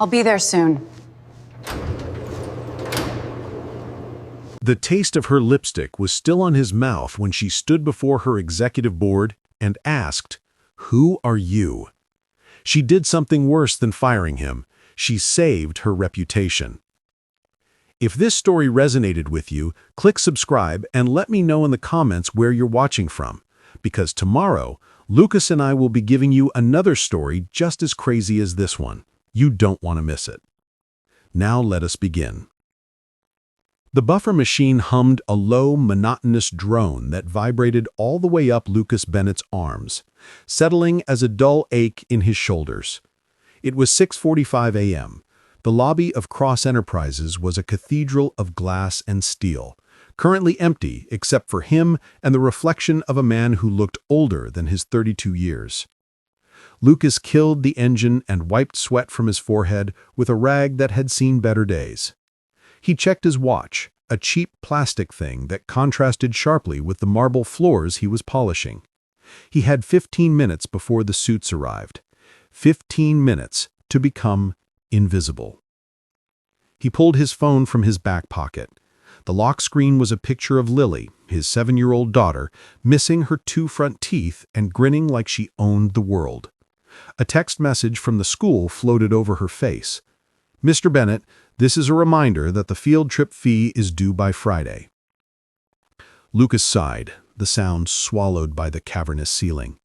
I'll be there soon. The taste of her lipstick was still on his mouth when she stood before her executive board and asked, "Who are you?" She did something worse than firing him. She saved her reputation. If this story resonated with you, click subscribe and let me know in the comments where you're watching from. Because tomorrow, Lucas and I will be giving you another story just as crazy as this one. You don't want to miss it. Now let us begin. The buffer machine hummed a low, monotonous drone that vibrated all the way up Lucas Bennett's arms, settling as a dull ache in his shoulders. It was 6:45 a.m. The lobby of Cross Enterprises was a cathedral of glass and steel, currently empty except for him and the reflection of a man who looked older than his 32 years. Lucas killed the engine and wiped sweat from his forehead with a rag that had seen better days. He checked his watch, a cheap plastic thing that contrasted sharply with the marble floors he was polishing. He had 15 minutes before the suits arrived. 15 minutes to become invisible. He pulled his phone from his back pocket. The lock screen was a picture of Lily, his 7-year-old daughter, missing her 2 front teeth and grinning like she owned the world. A text message from the school floated over her face. "Mr. Bennett, this is a reminder that the field trip fee is due by Friday." Lucas sighed, the sound swallowed by the cavernous ceiling.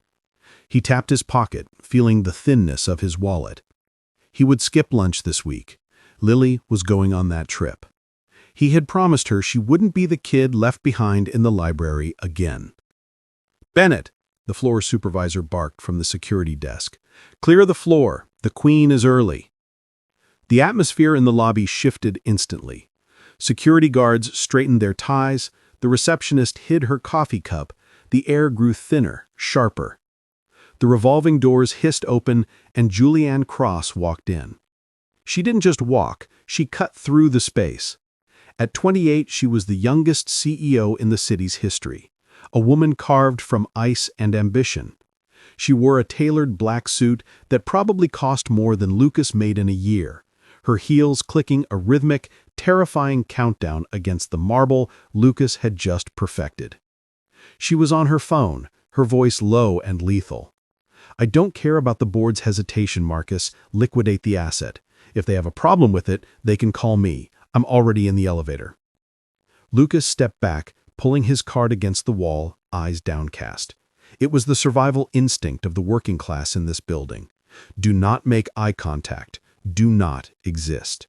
He tapped his pocket, feeling the thinness of his wallet. He would skip lunch this week. Lily was going on that trip. He had promised her she wouldn't be the kid left behind in the library again. "Bennett," the floor supervisor barked from the security desk. "Clear the floor. The Queen is early." The atmosphere in the lobby shifted instantly. Security guards straightened their ties, the receptionist hid her coffee cup, the air grew thinner, sharper. The revolving doors hissed open, and Julianne Cross walked in. She didn't just walk, she cut through the space. At 28, she was the youngest CEO in the city's history, a woman carved from ice and ambition. She wore a tailored black suit that probably cost more than Lucas made in a year, her heels clicking a rhythmic, terrifying countdown against the marble Lucas had just perfected. She was on her phone, her voice low and lethal. "I don't care about the board's hesitation, Marcus. Liquidate the asset. If they have a problem with it, they can call me. I'm already in the elevator." Lucas stepped back, pulling his card against the wall, eyes downcast. It was the survival instinct of the working class in this building. Do not make eye contact. Do not exist.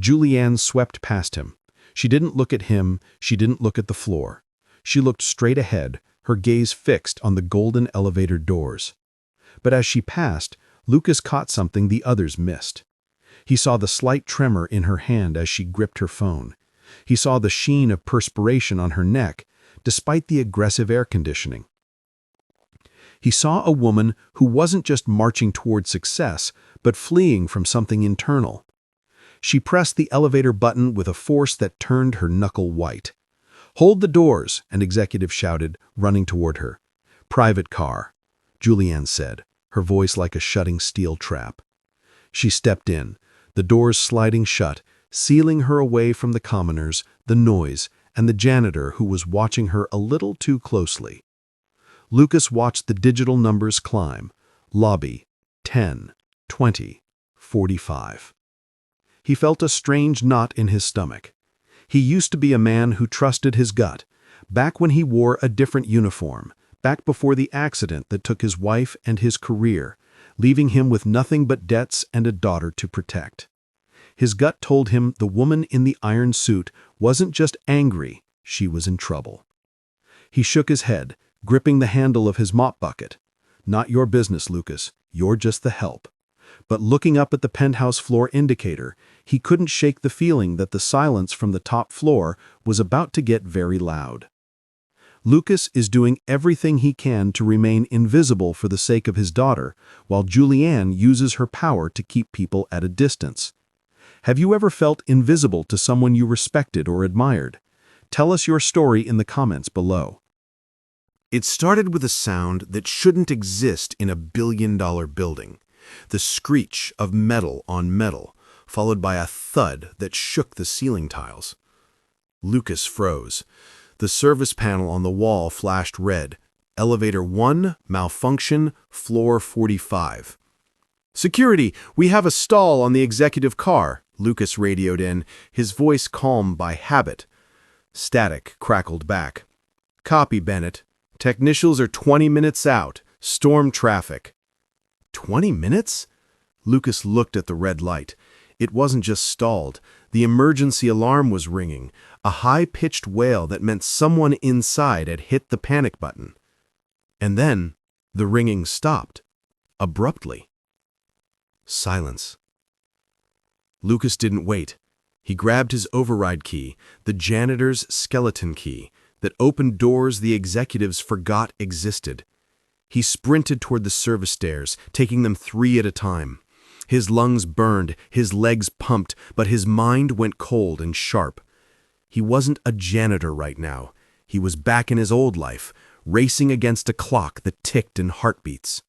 Julianne swept past him. She didn't look at him, she didn't look at the floor. She looked straight ahead, her gaze fixed on the golden elevator doors. But as she passed, Lucas caught something the others missed. He saw the slight tremor in her hand as she gripped her phone. He saw the sheen of perspiration on her neck, despite the aggressive air conditioning. He saw a woman who wasn't just marching toward success, but fleeing from something internal. She pressed the elevator button with a force that turned her knuckle white. "Hold the doors," an executive shouted, running toward her. "Private car," Julianne said, her voice like a shutting steel trap. She stepped in, the doors sliding shut, sealing her away from the commoners, the noise, and the janitor who was watching her a little too closely. Lucas watched the digital numbers climb. Lobby, 10, 20, 45. He felt a strange knot in his stomach. He used to be a man who trusted his gut, back when he wore a different uniform, back before the accident that took his wife and his career, leaving him with nothing but debts and a daughter to protect. His gut told him the woman in the iron suit wasn't just angry, she was in trouble. He shook his head, gripping the handle of his mop bucket. "Not your business, Lucas. You're just the help." But looking up at the penthouse floor indicator, he couldn't shake the feeling that the silence from the top floor was about to get very loud. Lucas is doing everything he can to remain invisible for the sake of his daughter, while Julianne uses her power to keep people at a distance. Have you ever felt invisible to someone you respected or admired? Tell us your story in the comments below. It started with a sound that shouldn't exist in a billion-dollar building. the screech of metal on metal, followed by a thud that shook the ceiling tiles. Lucas froze. The service panel on the wall flashed red. Elevator 1, malfunction, floor 45. "Security, we have a stall on the executive car," Lucas radioed in, his voice calm by habit. Static crackled back. "Copy, Bennett. Technicians are 20 minutes out. Storm traffic." 20 minutes? Lucas looked at the red light. It wasn't just stalled. The emergency alarm was ringing, a high-pitched wail that meant someone inside had hit the panic button. And then the ringing stopped, abruptly. Silence. Lucas didn't wait. He grabbed his override key, the janitor's skeleton key, that opened doors the executives forgot existed. He sprinted toward the service stairs, taking them 3 at a time. His lungs burned, his legs pumped, but his mind went cold and sharp. He wasn't a janitor right now. He was back in his old life, racing against a clock that ticked in heartbeats.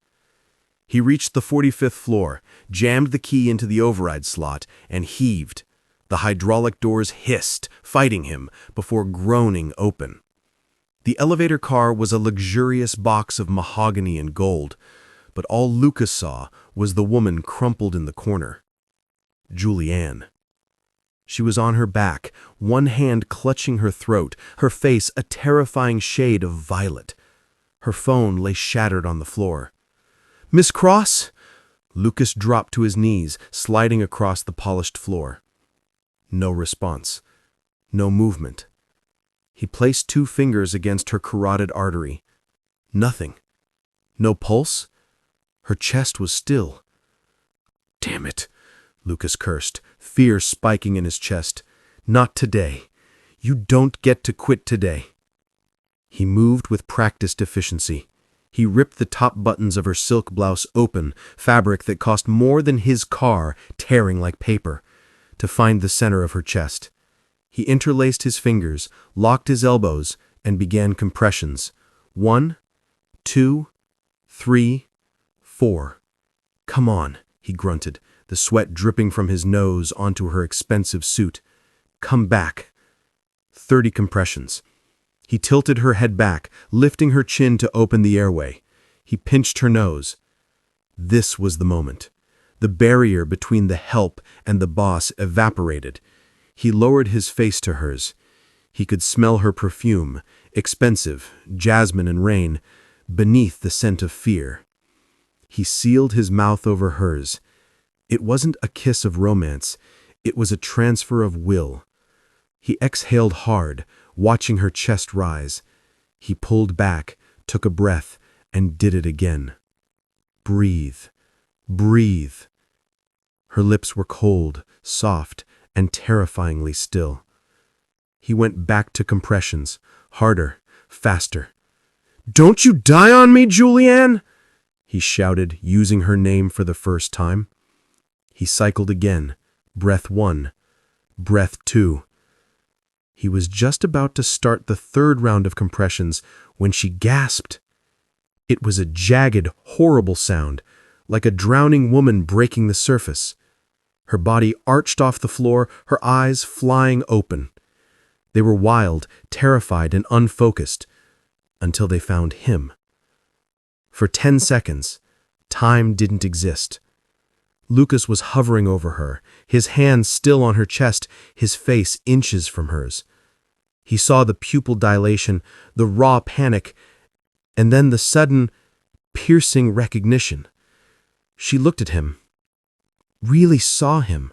He reached the 45th floor, jammed the key into the override slot, and heaved. The hydraulic doors hissed, fighting him, before groaning open. The elevator car was a luxurious box of mahogany and gold, but all Lucas saw was the woman crumpled in the corner. Julianne. She was on her back, one hand clutching her throat, her face a terrifying shade of violet. Her phone lay shattered on the floor. "Miss Cross?" Lucas dropped to his knees, sliding across the polished floor. No response. No movement. He placed 2 fingers against her carotid artery. Nothing. No pulse. Her chest was still. "Damn it," Lucas cursed, fear spiking in his chest. "Not today. You don't get to quit today." He moved with practiced efficiency. He ripped the top buttons of her silk blouse open, fabric that cost more than his car, tearing like paper, to find the center of her chest. He interlaced his fingers, locked his elbows, and began compressions. 1, 2, 3, 4. "Come on," he grunted, the sweat dripping from his nose onto her expensive suit. "Come back." 30 compressions. He tilted her head back, lifting her chin to open the airway. He pinched her nose. This was the moment. The barrier between the help and the boss evaporated. He lowered his face to hers. He could smell her perfume, expensive, jasmine and rain, beneath the scent of fear. He sealed his mouth over hers. It wasn't a kiss of romance. It was a transfer of will. He exhaled hard, watching her chest rise. He pulled back, took a breath, and did it again. Breathe. Breathe. Her lips were cold, soft, and terrifyingly still. He went back to compressions, harder, faster. "Don't you die on me, Julianne!" he shouted, using her name for the first time. He cycled again, breath 1, breath 2. He was just about to start the 3rd round of compressions when she gasped. It was a jagged, horrible sound, like a drowning woman breaking the surface. Her body arched off the floor, her eyes flying open. They were wild, terrified, and unfocused, until they found him. For 10 seconds, time didn't exist. Lucas was hovering over her, his hand still on her chest, his face inches from hers. He saw the pupil dilation, the raw panic, and then the sudden, piercing recognition. She looked at him, really saw him,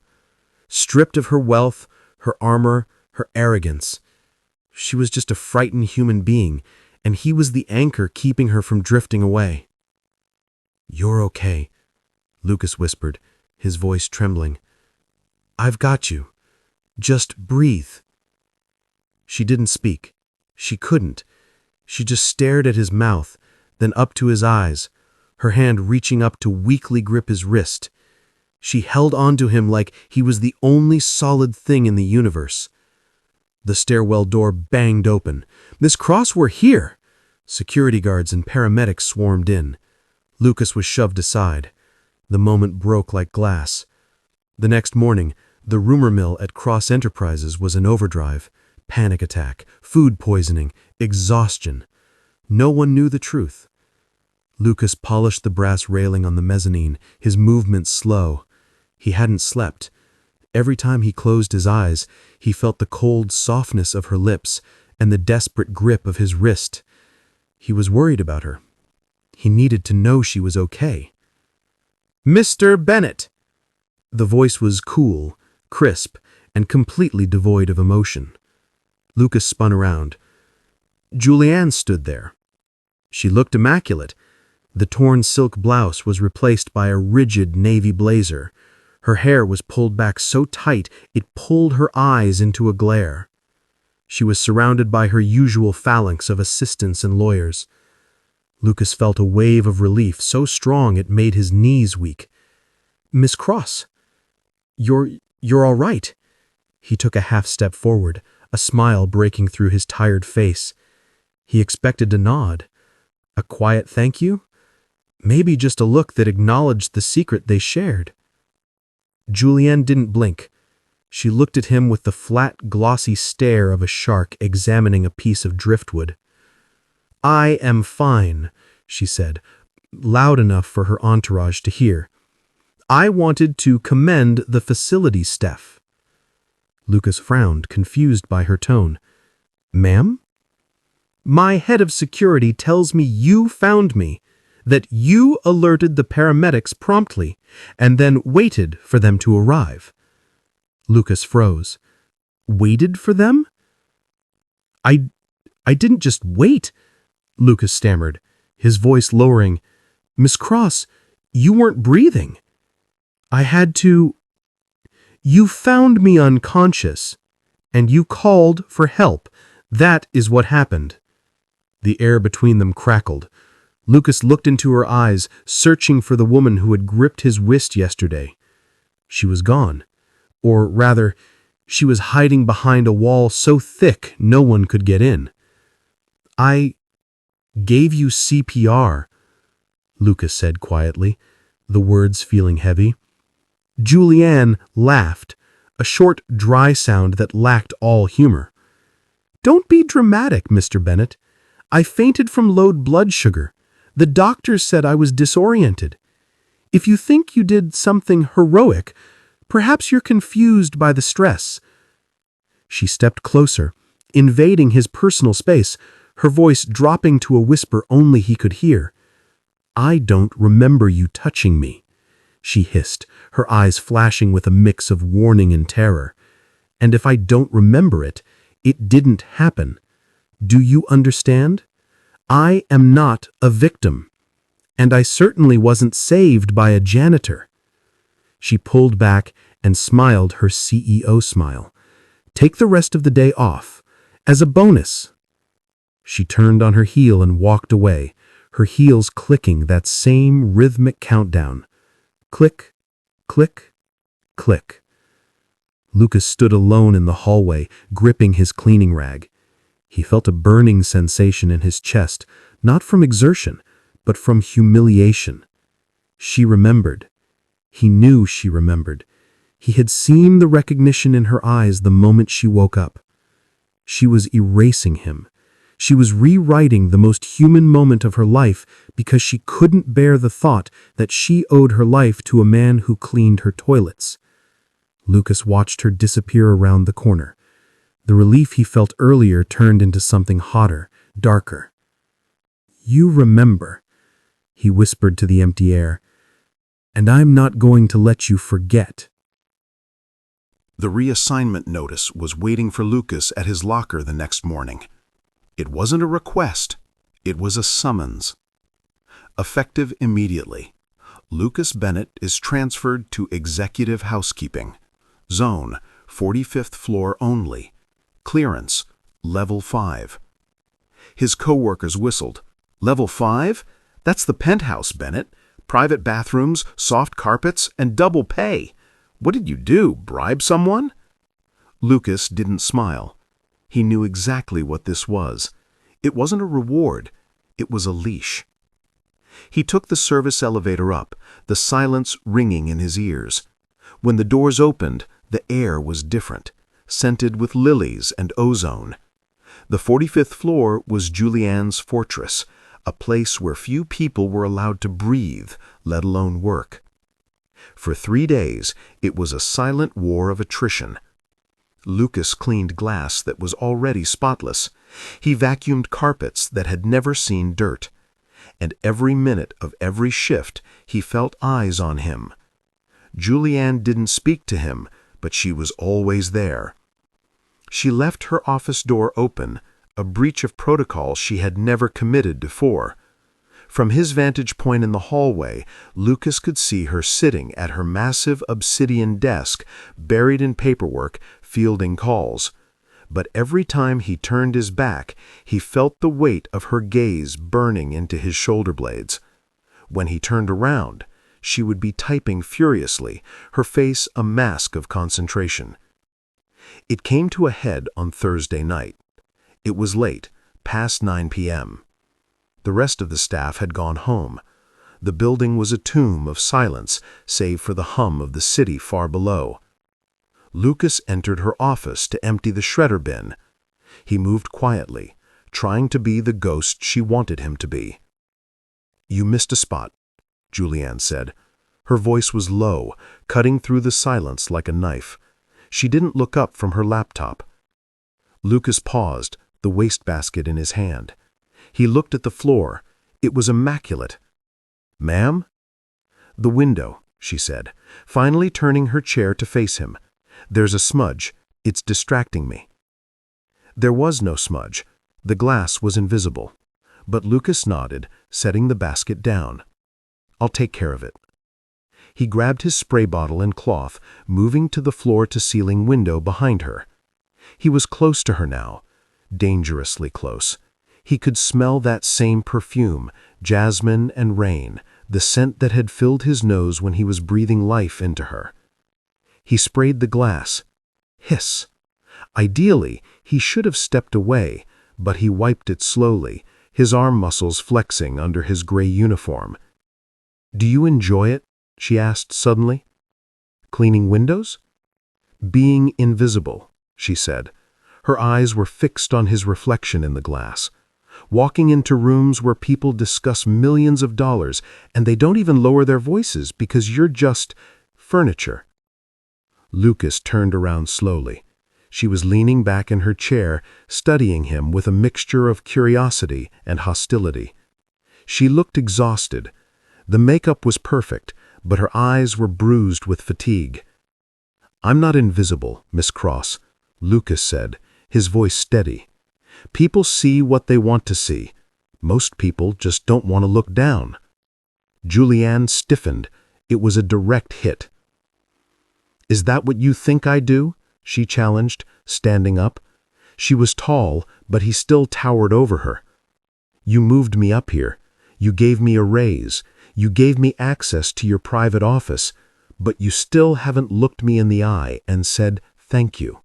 stripped of her wealth, her armor, her arrogance. She was just a frightened human being, and he was the anchor keeping her from drifting away. "You're okay," Lucas whispered, his voice trembling. "I've got you. Just breathe." She didn't speak. She couldn't. She just stared at his mouth, then up to his eyes, her hand reaching up to weakly grip his wrist. She held onto him like he was the only solid thing in the universe. The stairwell door banged open. "Miss Cross, we're here!" Security guards and paramedics swarmed in. Lucas was shoved aside. The moment broke like glass. The next morning, the rumor mill at Cross Enterprises was in overdrive. Panic attack, food poisoning, exhaustion. No one knew the truth. Lucas polished the brass railing on the mezzanine, his movements slow. He hadn't slept. Every time he closed his eyes, he felt the cold softness of her lips and the desperate grip of his wrist. He was worried about her. He needed to know she was okay. "Mr. Bennett!" The voice was cool, crisp, and completely devoid of emotion. Lucas spun around. Julianne stood there. She looked immaculate. The torn silk blouse was replaced by a rigid navy blazer. Her hair was pulled back so tight it pulled her eyes into a glare. She was surrounded by her usual phalanx of assistants and lawyers. Lucas felt a wave of relief so strong it made his knees weak. "Miss Cross, you're all right." He took a half step forward, a smile breaking through his tired face. He expected a nod, a quiet thank you, maybe just a look that acknowledged the secret they shared. Julianne didn't blink. She looked at him with the flat, glossy stare of a shark examining a piece of driftwood. "I am fine," she said, loud enough for her entourage to hear. "I wanted to commend the facility staff." Lucas frowned, confused by her tone. "Ma'am?" "My head of security tells me you found me, that you alerted the paramedics promptly, and then waited for them to arrive." Lucas froze. "Waited for them?" I didn't just wait," Lucas stammered, his voice lowering. "Miss Cross, you weren't breathing. I had to... You found me unconscious, and you called for help. That is what happened." The air between them crackled. Lucas looked into her eyes, searching for the woman who had gripped his wrist yesterday. She was gone. Or rather, she was hiding behind a wall so thick no one could get in. "I gave you CPR," Lucas said quietly, the words feeling heavy. Julianne laughed, a short, dry sound that lacked all humor. "Don't be dramatic, Mr. Bennett. I fainted from low blood sugar. The doctors said I was disoriented. If you think you did something heroic, perhaps you're confused by the stress." She stepped closer, invading his personal space, her voice dropping to a whisper only he could hear. "I don't remember you touching me," she hissed, her eyes flashing with a mix of warning and terror. "And if I don't remember it, it didn't happen. Do you understand? I am not a victim, and I certainly wasn't saved by a janitor." She pulled back and smiled her CEO smile. "Take the rest of the day off, as a bonus." She turned on her heel and walked away, her heels clicking that same rhythmic countdown. Click, click, click. Lucas stood alone in the hallway, gripping his cleaning rag. He felt a burning sensation in his chest, not from exertion, but from humiliation. She remembered. He knew she remembered. He had seen the recognition in her eyes the moment she woke up. She was erasing him. She was rewriting the most human moment of her life because she couldn't bear the thought that she owed her life to a man who cleaned her toilets. Lucas watched her disappear around the corner. The relief he felt earlier turned into something hotter, darker. "You remember," he whispered to the empty air, "and I'm not going to let you forget." The reassignment notice was waiting for Lucas at his locker the next morning. It wasn't a request, it was a summons. Effective immediately, Lucas Bennett is transferred to Executive Housekeeping. Zone, 45th floor only. Clearance, Level 5. His co-workers whistled. "Level 5? That's the penthouse, Bennett. Private bathrooms, soft carpets, and double pay. What did you do, bribe someone?" Lucas didn't smile. He knew exactly what this was. It wasn't a reward, it was a leash. He took the service elevator up, the silence ringing in his ears. When the doors opened, the air was different, scented with lilies and ozone. The 45th floor was Julianne's fortress, a place where few people were allowed to breathe, let alone work. For 3 days, it was a silent war of attrition. Lucas cleaned glass that was already spotless. He vacuumed carpets that had never seen dirt. And every minute of every shift, he felt eyes on him. Julianne didn't speak to him, but she was always there. She left her office door open, a breach of protocol she had never committed before. From his vantage point in the hallway, Lucas could see her sitting at her massive obsidian desk, buried in paperwork, fielding calls. But every time he turned his back, he felt the weight of her gaze burning into his shoulder blades. When he turned around, she would be typing furiously, her face a mask of concentration. It came to a head on Thursday night. It was late, past 9 p.m. The rest of the staff had gone home. The building was a tomb of silence, save for the hum of the city far below. Lucas entered her office to empty the shredder bin. He moved quietly, trying to be the ghost she wanted him to be. "You missed a spot," Julianne said. Her voice was low, cutting through the silence like a knife. She didn't look up from her laptop. Lucas paused, the wastebasket in his hand. He looked at the floor. It was immaculate. "Ma'am?" "The window," she said, finally turning her chair to face him. "There's a smudge. It's distracting me." There was no smudge. The glass was invisible. But Lucas nodded, setting the basket down. "I'll take care of it." He grabbed his spray bottle and cloth, moving to the floor-to-ceiling window behind her. He was close to her now, dangerously close. He could smell that same perfume, jasmine and rain, the scent that had filled his nose when he was breathing life into her. He sprayed the glass. Hiss. Ideally, he should have stepped away, but he wiped it slowly, his arm muscles flexing under his gray uniform. "Do you enjoy it?" she asked suddenly. "Cleaning windows?" "Being invisible," she said. Her eyes were fixed on his reflection in the glass. "Walking into rooms where people discuss millions of dollars and they don't even lower their voices because you're just furniture." Lucas turned around slowly. She was leaning back in her chair, studying him with a mixture of curiosity and hostility. She looked exhausted. The makeup was perfect, but her eyes were bruised with fatigue. "I'm not invisible, Miss Cross," Lucas said, his voice steady. "People see what they want to see. Most people just don't want to look down." Julianne stiffened. It was a direct hit. "Is that what you think I do?" she challenged, standing up. She was tall, but he still towered over her. "You moved me up here. You gave me a raise. You gave me access to your private office, but you still haven't looked me in the eye and said thank you."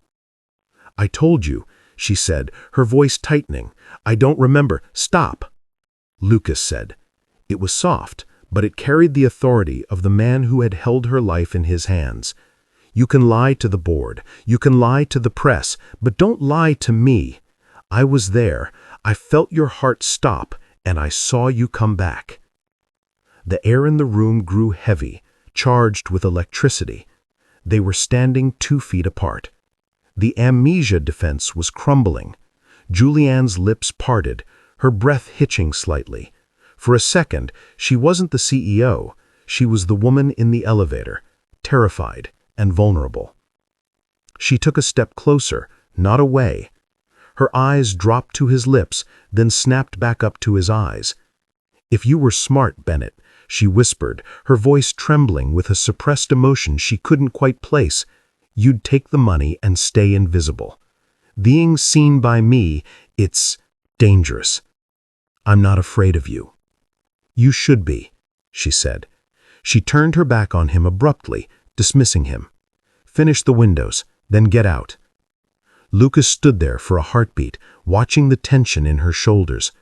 "I told you," she said, her voice tightening. "I don't remember." "Stop," Lucas said. It was soft, but it carried the authority of the man who had held her life in his hands. "You can lie to the board, you can lie to the press, but don't lie to me. I was there, I felt your heart stop, and I saw you come back." The air in the room grew heavy, charged with electricity. They were standing 2 feet apart. The Amnesia defense was crumbling. Julianne's lips parted, her breath hitching slightly. For a second, she wasn't the CEO. She was the woman in the elevator, terrified and vulnerable. She took a step closer, not away. Her eyes dropped to his lips, then snapped back up to his eyes. "If you were smart, Bennett," she whispered, her voice trembling with a suppressed emotion she couldn't quite place, "you'd take the money and stay invisible. Being seen by me, it's dangerous. I'm not afraid of you." "You should be," she said. She turned her back on him abruptly, dismissing him. "Finish the windows, then get out." Lucas stood there for a heartbeat, watching the tension in her shoulders.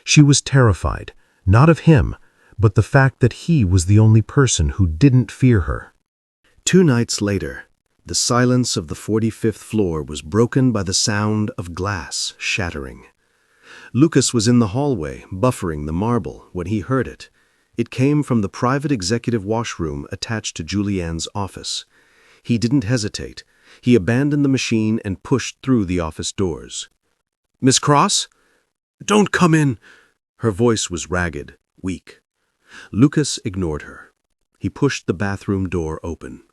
She was terrified, not of him, but the fact that he was the only person who didn't fear her. 2 nights later, the silence of the 45th floor was broken by the sound of glass shattering. Lucas was in the hallway, buffering the marble, when he heard it. It came from the private executive washroom attached to Julianne's office. He didn't hesitate. He abandoned the machine and pushed through the office doors. "Miss Cross? Don't come in!" Her voice was ragged, weak. Lucas ignored her. He pushed the bathroom door open.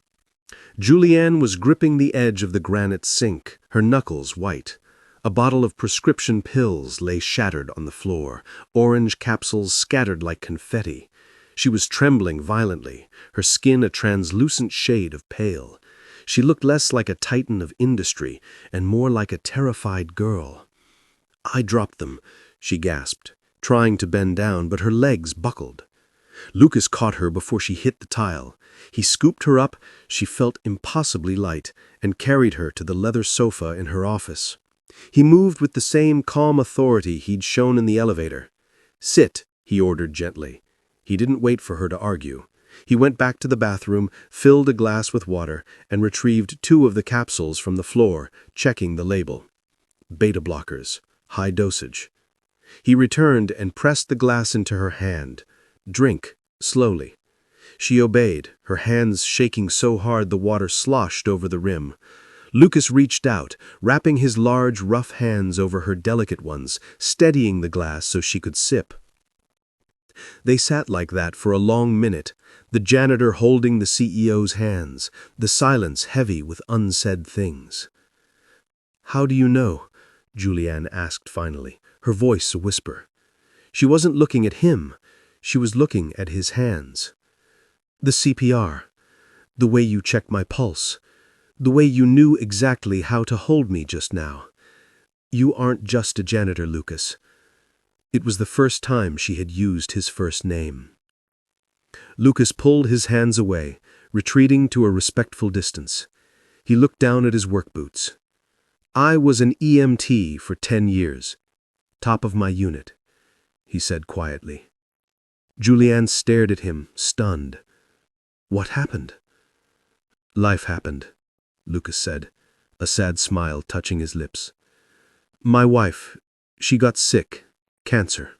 Julianne was gripping the edge of the granite sink, her knuckles white. A bottle of prescription pills lay shattered on the floor, orange capsules scattered like confetti. She was trembling violently, her skin a translucent shade of pale. She looked less like a titan of industry and more like a terrified girl. "I dropped them," she gasped, trying to bend down, but her legs buckled. Lucas caught her before she hit the tile. He scooped her up, she felt impossibly light, and carried her to the leather sofa in her office. He moved with the same calm authority he'd shown in the elevator. "Sit," he ordered gently. He didn't wait for her to argue. He went back to the bathroom, filled a glass with water, and retrieved 2 of the capsules from the floor, checking the label. Beta blockers, high dosage. He returned and pressed the glass into her hand. "Drink, slowly." She obeyed, her hands shaking so hard the water sloshed over the rim. Lucas reached out, wrapping his large, rough hands over her delicate ones, steadying the glass so she could sip. They sat like that for a long minute, the janitor holding the CEO's hands, the silence heavy with unsaid things. "How do you know?" Julianne asked finally, her voice a whisper. She wasn't looking at him, she was looking at his hands. "The CPR, the way you checked my pulse, the way you knew exactly how to hold me just now. You aren't just a janitor, Lucas." It was the first time she had used his first name. Lucas pulled his hands away, retreating to a respectful distance. He looked down at his work boots. "I was an EMT for 10 years. Top of my unit," he said quietly. Julianne stared at him, stunned. "What happened?" "Life happened," Lucas said, a sad smile touching his lips. "My wife, she got sick, cancer.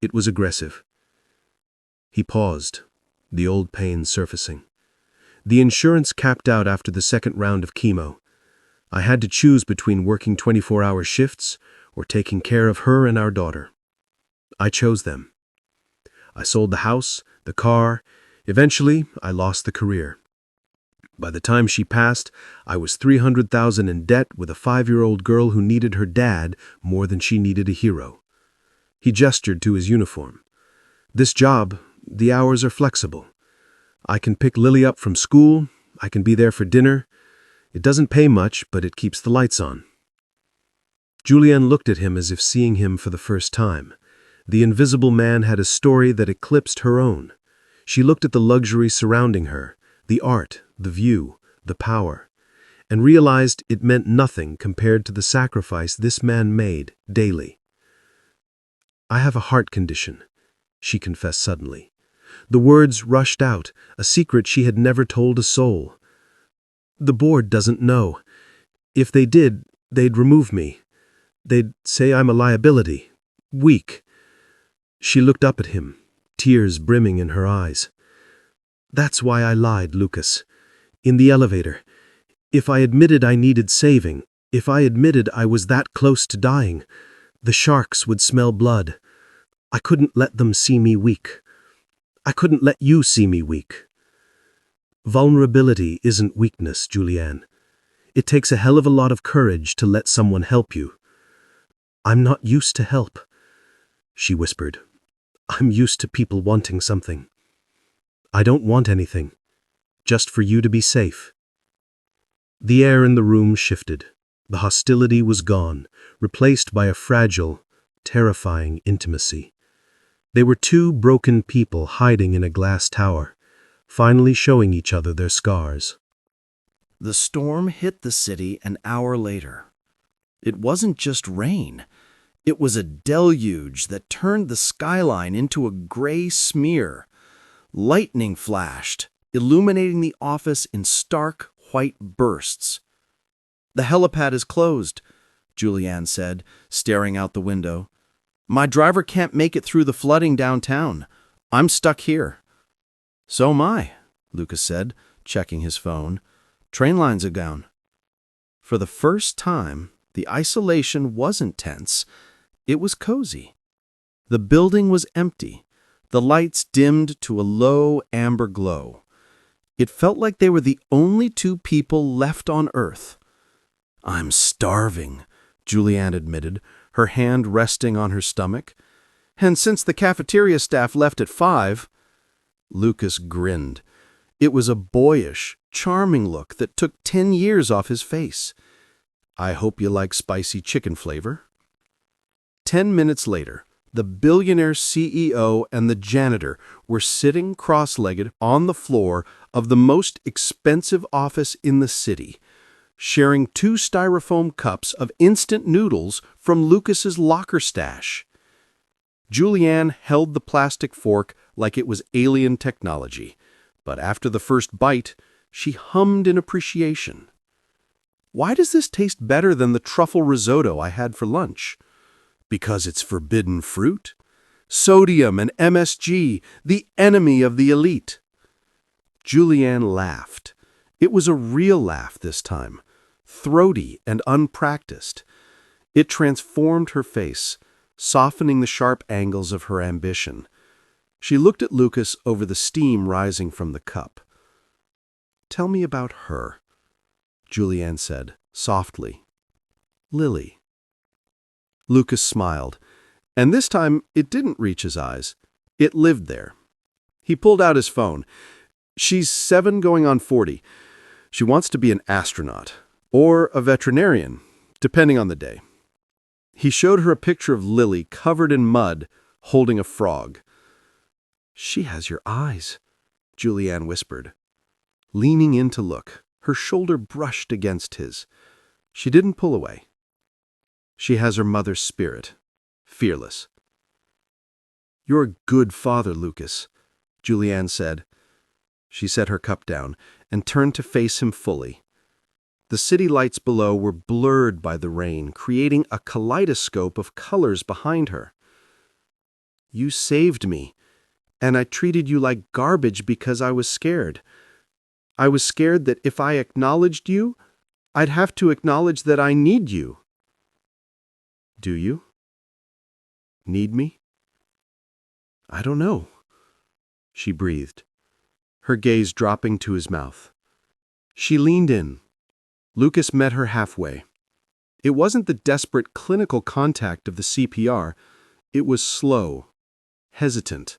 It was aggressive." He paused, the old pain surfacing. "The insurance capped out after the 2nd round of chemo. I had to choose between working 24-hour shifts or taking care of her and our daughter. I chose them. I sold the house, the car. Eventually, I lost the career. By the time she passed, I was $300,000 in debt with a 5-year-old girl who needed her dad more than she needed a hero." He gestured to his uniform. "This job, the hours are flexible. I can pick Lily up from school, I can be there for dinner. It doesn't pay much, but it keeps the lights on." Julianne looked at him as if seeing him for the first time. The invisible man had a story that eclipsed her own. She looked at the luxury surrounding her, the art, the view, the power, and realized it meant nothing compared to the sacrifice this man made daily. "I have a heart condition," she confessed suddenly. The words rushed out, a secret she had never told a soul. "The board doesn't know. If they did, they'd remove me. They'd say I'm a liability, weak." She looked up at him, tears brimming in her eyes. "That's why I lied, Lucas. In the elevator. If I admitted I needed saving, if I admitted I was that close to dying, the sharks would smell blood. I couldn't let them see me weak. I couldn't let you see me weak." Vulnerability isn't weakness, Julianne. It takes a hell of a lot of courage to let someone help you. "I'm not used to help," she whispered. "I'm used to people wanting something. I don't want anything, just for you to be safe." The air in the room shifted. The hostility was gone, replaced by a fragile, terrifying intimacy. They were 2 broken people hiding in a glass tower, finally showing each other their scars. The storm hit the city an hour later. It wasn't just rain. It was a deluge that turned the skyline into a gray smear. Lightning flashed, illuminating the office in stark white bursts. "The helipad is closed," Julianne said, staring out the window. "My driver can't make it through the flooding downtown. I'm stuck here." "So am I," Lucas said, checking his phone. "Train lines are down." For the first time, the isolation wasn't tense. It was cozy. The building was empty, the lights dimmed to a low amber glow. It felt like they were the only two people left on Earth. "I'm starving," Julianne admitted, her hand resting on her stomach. "And since the cafeteria staff left at 5, Lucas grinned. It was a boyish, charming look that took 10 years off his face. "I hope you like spicy chicken flavor." 10 minutes later, the billionaire CEO and the janitor were sitting cross-legged on the floor of the most expensive office in the city, sharing 2 styrofoam cups of instant noodles from Lucas's locker stash. Julianne held the plastic fork like it was alien technology, but after the first bite, she hummed in appreciation. "Why does this taste better than the truffle risotto I had for lunch?" "Because it's forbidden fruit. Sodium and MSG, the enemy of the elite." Julianne laughed. It was a real laugh this time, throaty and unpracticed. It transformed her face, softening the sharp angles of her ambition. She looked at Lucas over the steam rising from the cup. "Tell me about her," Julianne said, softly. "Lily." Lucas smiled, and this time it didn't reach his eyes. It lived there. He pulled out his phone. "She's 7 going on 40. She wants to be an astronaut, or a veterinarian, depending on the day." He showed her a picture of Lily covered in mud, holding a frog. "She has your eyes," Julianne whispered. Leaning in to look, her shoulder brushed against his. She didn't pull away. "She has her mother's spirit, fearless." "You're a good father, Lucas," Julianne said. She set her cup down and turned to face him fully. The city lights below were blurred by the rain, creating a kaleidoscope of colors behind her. "You saved me, and I treated you like garbage because I was scared. I was scared that if I acknowledged you, I'd have to acknowledge that I need you." "Do you? Need me?" "I don't know," she breathed, her gaze dropping to his mouth. She leaned in. Lucas met her halfway. It wasn't the desperate clinical contact of the CPR. It was slow, hesitant.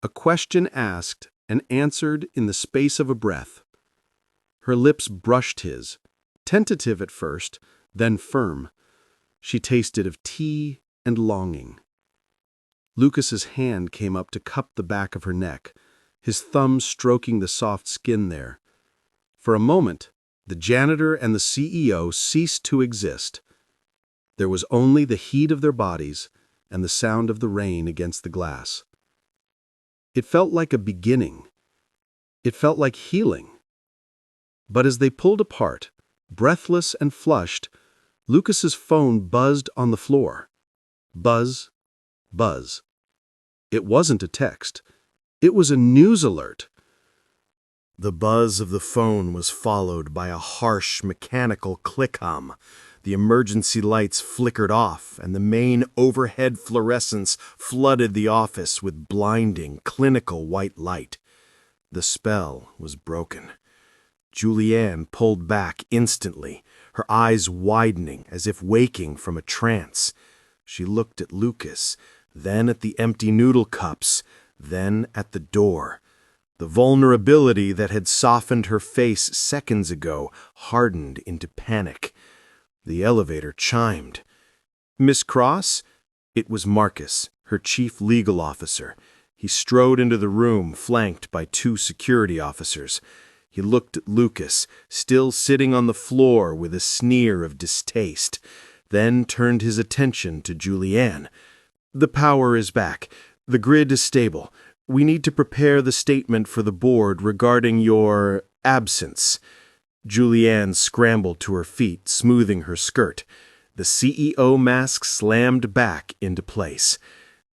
A question asked and answered in the space of a breath. Her lips brushed his, tentative at first, then firm. She tasted of tea and longing. Lucas's hand came up to cup the back of her neck, his thumb stroking the soft skin there. For a moment, the janitor and the CEO ceased to exist. There was only the heat of their bodies and the sound of the rain against the glass. It felt like a beginning. It felt like healing. But as they pulled apart, breathless and flushed, Lucas's phone buzzed on the floor. Buzz, buzz. It wasn't a text. It was a news alert. The buzz of the phone was followed by a harsh, mechanical click hum. The emergency lights flickered off, and the main overhead fluorescence flooded the office with blinding, clinical white light. The spell was broken. Julianne pulled back instantly, her eyes widening as if waking from a trance. She looked at Lucas, then at the empty noodle cups, then at the door. The vulnerability that had softened her face seconds ago hardened into panic. The elevator chimed. "Miss Cross?" It was Marcus, her chief legal officer. He strode into the room, flanked by 2 security officers. He looked at Lucas, still sitting on the floor with a sneer of distaste. then turned his attention to Julianne. "The power is back. The grid is stable. We need to prepare the statement for the board regarding your absence." Julianne scrambled to her feet, smoothing her skirt. The CEO mask slammed back into place.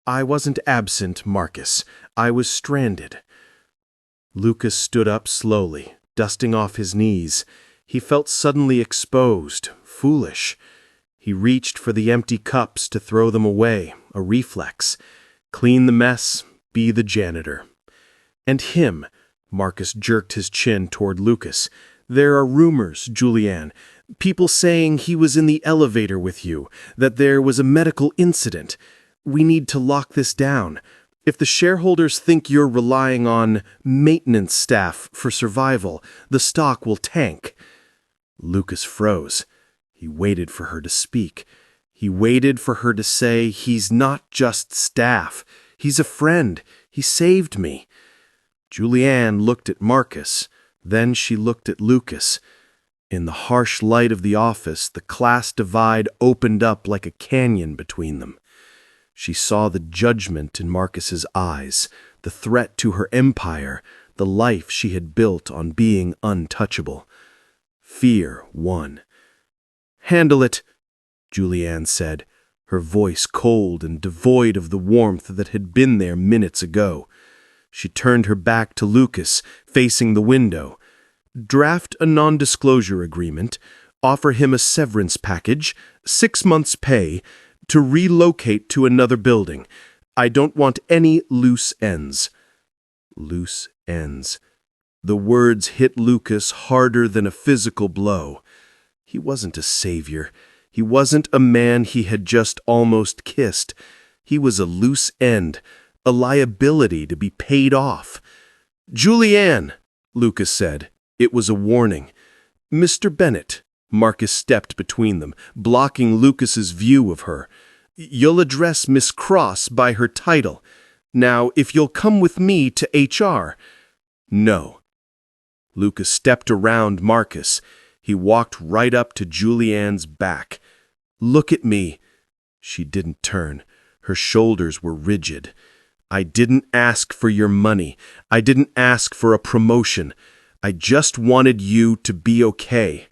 "I wasn't absent, Marcus. I was stranded." Lucas stood up slowly, dusting off his knees. He felt suddenly exposed, foolish. He reached for the empty cups to throw them away, a reflex. Clean the mess, be the janitor. "And him," Marcus jerked his chin toward Lucas. "There are rumors, Julianne. People saying he was in the elevator with you, that there was a medical incident. We need to lock this down. If the shareholders think you're relying on maintenance staff for survival, the stock will tank." Lucas froze. He waited for her to speak. He waited for her to say, "He's not just staff. He's a friend. He saved me." Julianne looked at Marcus. Then she looked at Lucas. In the harsh light of the office, the class divide opened up like a canyon between them. She saw the judgment in Marcus's eyes, the threat to her empire, the life she had built on being untouchable. Fear won. "Handle it," Julianne said, her voice cold and devoid of the warmth that had been there minutes ago. She turned her back to Lucas, facing the window. "Draft a non-disclosure agreement, offer him a severance package, 6 months' pay, to relocate to another building. I don't want any loose ends." Loose ends. The words hit Lucas harder than a physical blow. He wasn't a savior. He wasn't a man he had just almost kissed. He was a loose end, a liability to be paid off. "Julianne," Lucas said. It was a warning. "Mr. Bennett." Marcus stepped between them, blocking Lucas's view of her. "You'll address Miss Cross by her title. Now, if you'll come with me to HR." "No." Lucas stepped around Marcus. He walked right up to Julianne's back. "Look at me." She didn't turn. Her shoulders were rigid. "I didn't ask for your money. I didn't ask for a promotion. I just wanted you to be okay.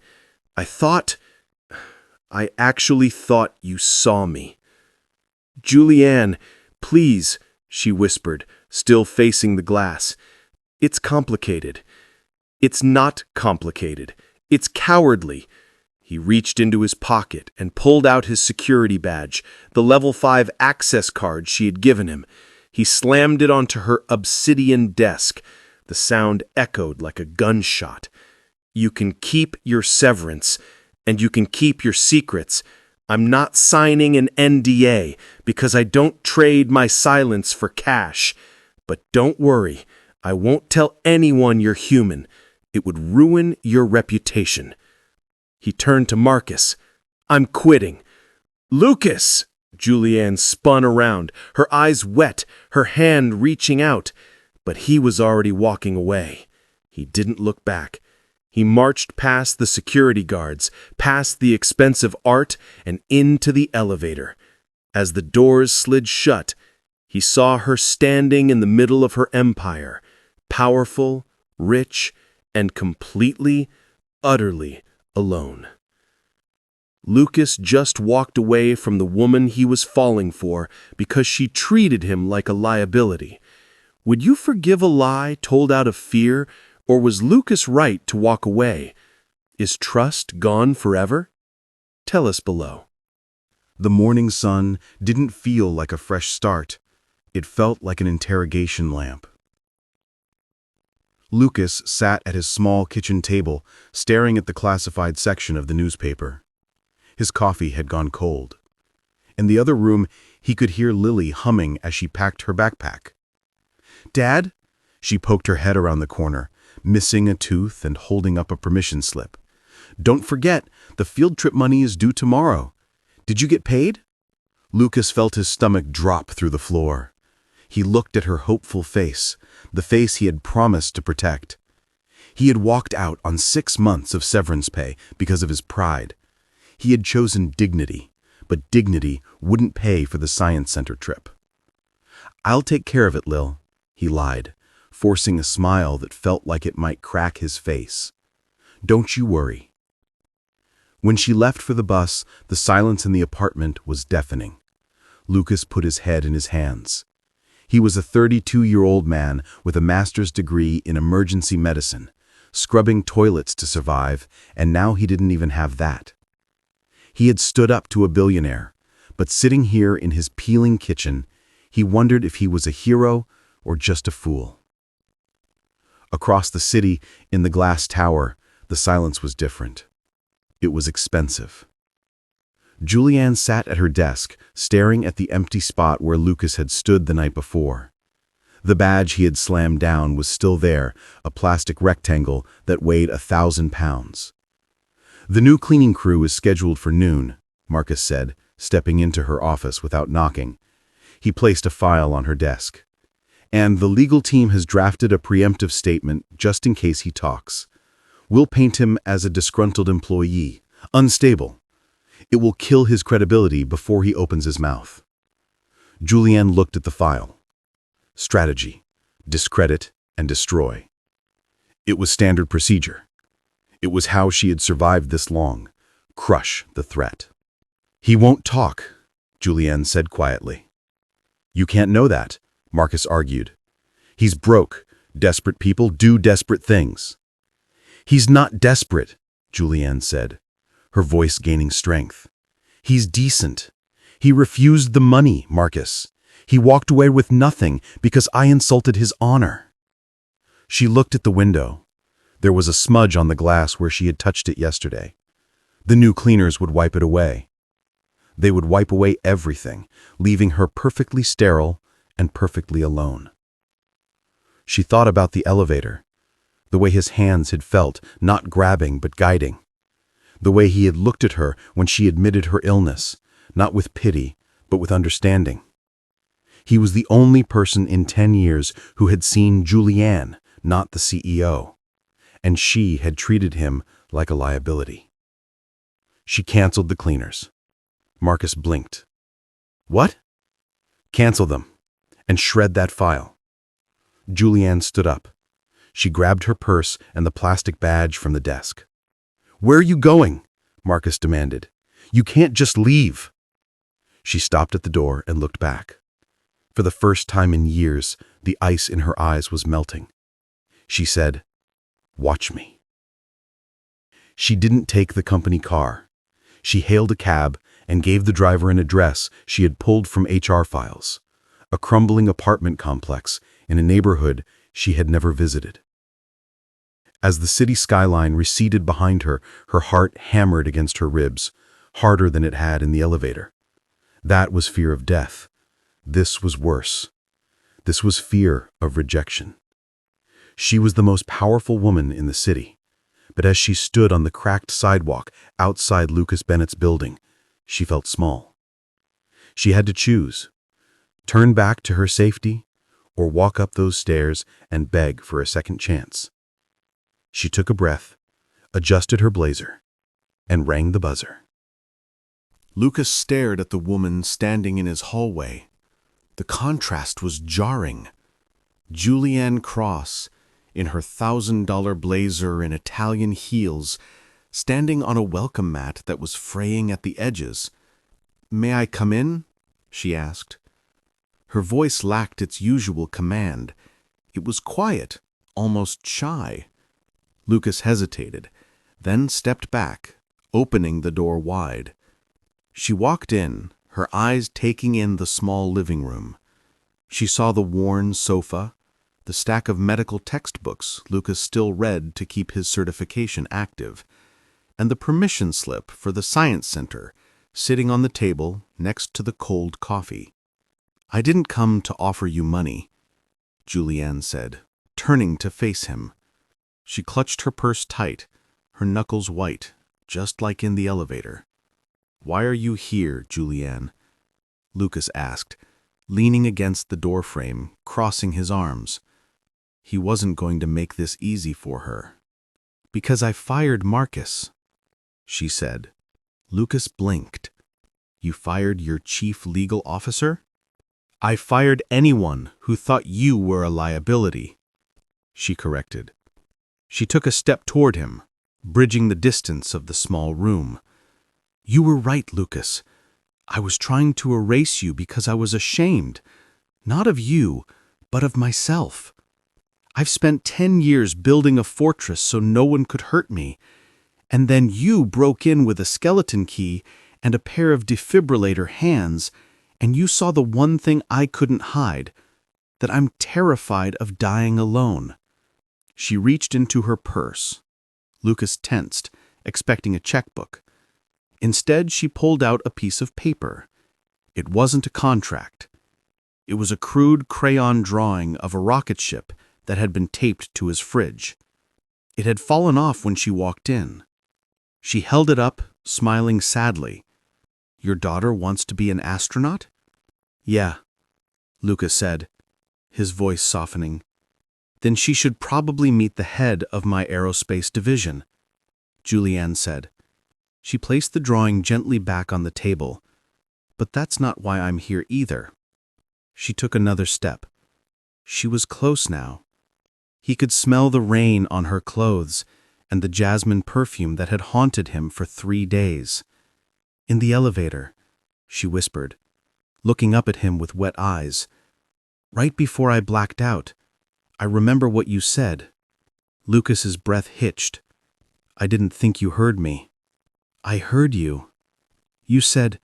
I actually thought you saw me." "Julianne, please," she whispered, still facing the glass. "It's complicated." "It's not complicated. It's cowardly." He reached into his pocket and pulled out his security badge, the level 5 access card she had given him. He slammed it onto her obsidian desk. The sound echoed like a gunshot. "You can keep your severance, and you can keep your secrets. I'm not signing an NDA because I don't trade my silence for cash. But don't worry, I won't tell anyone you're human. It would ruin your reputation." He turned to Marcus. "I'm quitting." "Lucas!" Julianne spun around, her eyes wet, her hand reaching out. But he was already walking away. He didn't look back. He marched past the security guards, past the expensive art, and into the elevator. As the doors slid shut, he saw her standing in the middle of her empire, powerful, rich, and completely, utterly alone. Lucas just walked away from the woman he was falling for because she treated him like a liability. Would you forgive a lie told out of fear, or was Lucas right to walk away? Is trust gone forever? Tell us below. The morning sun didn't feel like a fresh start. It felt like an interrogation lamp. Lucas sat at his small kitchen table, staring at the classified section of the newspaper. His coffee had gone cold. In the other room, he could hear Lily humming as she packed her backpack. "Dad?" She poked her head around the corner, missing a tooth and holding up a permission slip. "Don't forget, the field trip money is due tomorrow. Did you get paid?" Lucas felt his stomach drop through the floor. He looked at her hopeful face, the face he had promised to protect. He had walked out on 6 months of severance pay because of his pride. He had chosen dignity, but dignity wouldn't pay for the science center trip. "I'll take care of it, Lil," he lied, forcing a smile that felt like it might crack his face. "Don't you worry." When she left for the bus, the silence in the apartment was deafening. Lucas put his head in his hands. He was a 32-year-old man with a master's degree in emergency medicine, scrubbing toilets to survive, and now he didn't even have that. He had stood up to a billionaire, but sitting here in his peeling kitchen, he wondered if he was a hero or just a fool. Across the city, in the glass tower, the silence was different. It was expensive. Julianne sat at her desk, staring at the empty spot where Lucas had stood the night before. The badge he had slammed down was still there, a plastic rectangle that weighed 1,000 pounds. "The new cleaning crew is scheduled for noon," Marcus said, stepping into her office without knocking. He placed a file on her desk. "And the legal team has drafted a preemptive statement just in case he talks. We'll paint him as a disgruntled employee, unstable. It will kill his credibility before he opens his mouth." Julianne looked at the file. Strategy, discredit, and destroy. It was standard procedure. It was how she had survived this long. Crush the threat. "He won't talk," Julianne said quietly. "You can't know that," Marcus argued. "He's broke. Desperate people do desperate things." "He's not desperate," Julianne said, her voice gaining strength. "He's decent. He refused the money, Marcus. He walked away with nothing because I insulted his honor." She looked at the window. There was a smudge on the glass where she had touched it yesterday. The new cleaners would wipe it away. They would wipe away everything, leaving her perfectly sterile and perfectly alone. She thought about the elevator, the way his hands had felt, not grabbing but guiding. The way he had looked at her when she admitted her illness, not with pity, but with understanding. He was the only person in 10 years who had seen Julianne, not the CEO, and she had treated him like a liability. She canceled the cleaners. Marcus blinked. "What?" "Cancel them, and shred that file." Julianne stood up. She grabbed her purse and the plastic badge from the desk. "Where are you going?" Marcus demanded. "You can't just leave." She stopped at the door and looked back. For the first time in years, the ice in her eyes was melting. She said, "Watch me." She didn't take the company car. She hailed a cab and gave the driver an address she had pulled from HR files, a crumbling apartment complex in a neighborhood she had never visited. As the city skyline receded behind her, her heart hammered against her ribs, harder than it had in the elevator. That was fear of death. This was worse. This was fear of rejection. She was the most powerful woman in the city, but as she stood on the cracked sidewalk outside Lucas Bennett's building, she felt small. She had to choose: turn back to her safety or walk up those stairs and beg for a second chance. She took a breath, adjusted her blazer, and rang the buzzer. Lucas stared at the woman standing in his hallway. The contrast was jarring. Julianne Cross, in her $1,000 blazer and Italian heels, standing on a welcome mat that was fraying at the edges. "May I come in?" she asked. Her voice lacked its usual command. It was quiet, almost shy. Lucas hesitated, then stepped back, opening the door wide. She walked in, her eyes taking in the small living room. She saw the worn sofa, the stack of medical textbooks Lucas still read to keep his certification active, and the permission slip for the science center sitting on the table next to the cold coffee. "I didn't come to offer you money," Julianne said, turning to face him. She clutched her purse tight, her knuckles white, just like in the elevator. "Why are you here, Julianne?" Lucas asked, leaning against the doorframe, crossing his arms. He wasn't going to make this easy for her. "Because I fired Marcus," she said, Lucas blinked. You fired your chief legal officer? I fired anyone who thought you were a liability, she corrected. She took a step toward him, bridging the distance of the small room. You were right, Lucas. I was trying to erase you because I was ashamed, not of you, but of myself. I've spent 10 years building a fortress so no one could hurt me, and then you broke in with a skeleton key and a pair of defibrillator hands, and you saw the one thing I couldn't hide, that I'm terrified of dying alone. She reached into her purse. Lucas tensed, expecting a checkbook. Instead, she pulled out a piece of paper. It wasn't a contract. It was a crude crayon drawing of a rocket ship that had been taped to his fridge. It had fallen off when she walked in. She held it up, smiling sadly. Your daughter wants to be an astronaut? Yeah, Lucas said, his voice softening. Then she should probably meet the head of my aerospace division, Julianne said. She placed the drawing gently back on the table. But that's not why I'm here either. She took another step. She was close now. He could smell the rain on her clothes and the jasmine perfume that had haunted him for 3 days. In the elevator, she whispered, looking up at him with wet eyes. Right before I blacked out, I remember what you said. Lucas's breath hitched. I didn't think you heard me. I heard you. You said,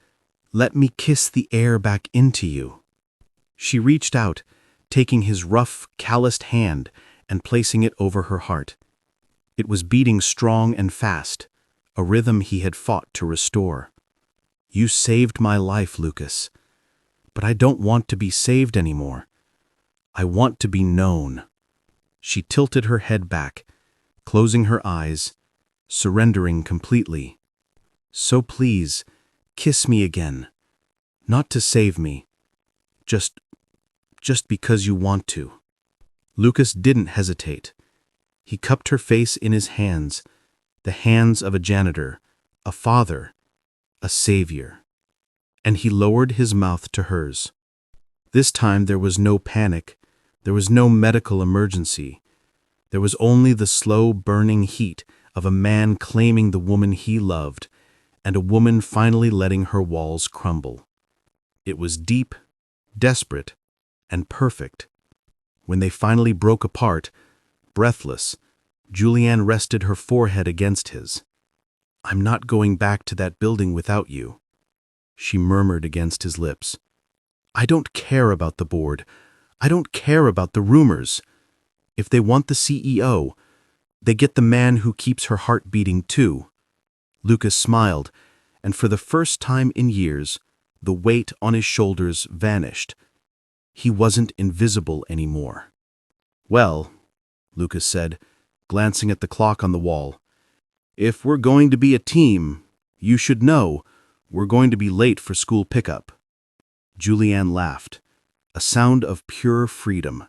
let me kiss the air back into you. She reached out, taking his rough, calloused hand and placing it over her heart. It was beating strong and fast, a rhythm he had fought to restore. You saved my life, Lucas. But I don't want to be saved anymore. I want to be known. She tilted her head back, closing her eyes, surrendering completely. So please, kiss me again. Not to save me. Just because you want to. Lucas didn't hesitate. He cupped her face in his hands, the hands of a janitor, a father, a savior. And he lowered his mouth to hers. This time there was no panic. There was no medical emergency. There was only the slow burning heat of a man claiming the woman he loved, and a woman finally letting her walls crumble. It was deep, desperate, and perfect. When they finally broke apart, breathless, Julianne rested her forehead against his. I'm not going back to that building without you, she murmured against his lips. I don't care about the board. I don't care about the rumors. If they want the CEO, they get the man who keeps her heart beating too. Lucas smiled, and for the first time in years, the weight on his shoulders vanished. He wasn't invisible anymore. Well, Lucas said, glancing at the clock on the wall, if we're going to be a team, you should know we're going to be late for school pickup. Julianne laughed, a sound of pure freedom.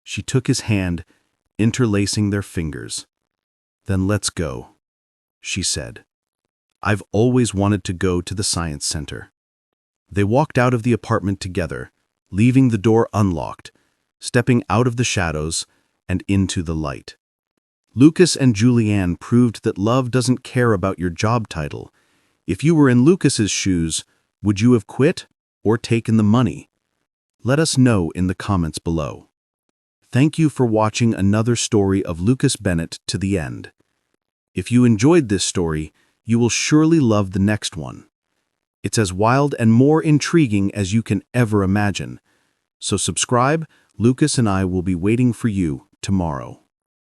She took his hand, interlacing their fingers. Then let's go, she said. I've always wanted to go to the science center. They walked out of the apartment together, leaving the door unlocked, stepping out of the shadows and into the light. Lucas and Julianne proved that love doesn't care about your job title. If you were in Lucas's shoes, would you have quit or taken the money? Let us know in the comments below. Thank you for watching another story of Lucas Bennett to the end. If you enjoyed this story, you will surely love the next one. It's as wild and more intriguing as you can ever imagine. So subscribe, Lucas and I will be waiting for you tomorrow.